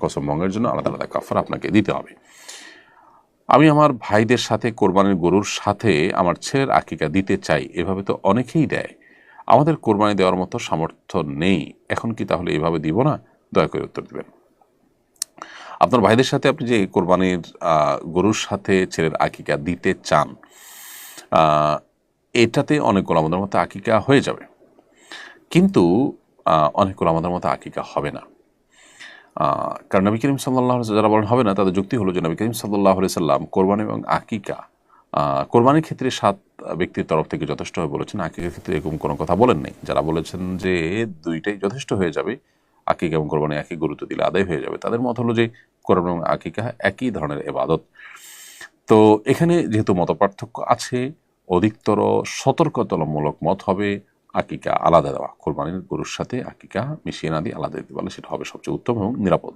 কসম ভঙ্গের জন্য আলাদা আলাদা কাফারা আপনাকে দিতে হবে। আমি আমার ভাইদের সাথে কোরবানির গরুর সাথে আমার ছেলের আকিকা দিতে চাই, এভাবে তো অনেকেই দেয়, আমাদের কোরবানি দেওয়ার মতো সামর্থ্য নেই, এখন কি তাহলে এভাবে দিব না? দয়া করে উত্তর দেবেন। আপনার ভাইদের সাথে আপনি যে কোরবানির গরুর সাথে ছেলের আকিকা দিতে চান, এটাতে অনেক ওলামাদের মতো আকিকা হয়ে যাবে, কিন্তু অনেক ওলামাদের মতো আকিকা হবে না। কারণ নবী করিম সাল্লাল্লাহু আলাইহি যারা বলেন হবে না, তাদের যুক্তি হলো যে নবী করিম সাল্লাল্লাহু আলাইহি সাল্লাম কোরবানি এবং আকিকা কোরবানির ক্ষেত্রে 7 ব্যক্তির তরফ থেকে যথেষ্ট হয়ে বলেছেন, আকিকার ক্ষেত্রে এরকম কোনো কথা বলেন নাই। যারা বলেছেন যে দুইটাই যথেষ্ট হয়ে যাবে, আকিকা এবং কোরবানি একই গুরুত্ব দিলে আদায় হয়ে যাবে, তাদের মত হলো যে কোরবানি এবং আকিকা একই ধরনের ইবাদত। তো এখানে যেহেতু মতপার্থক্য আছে, অধিকতর সতর্কতামূলক মত হবে আকিকা আলাদা দেওয়া, কোরবানির গরুর সাথে আকিকা মিশিয়ে না দিয়ে আলাদা দিতে পারলে সেটা হবে সবচেয়ে উত্তম এবং নিরাপদ।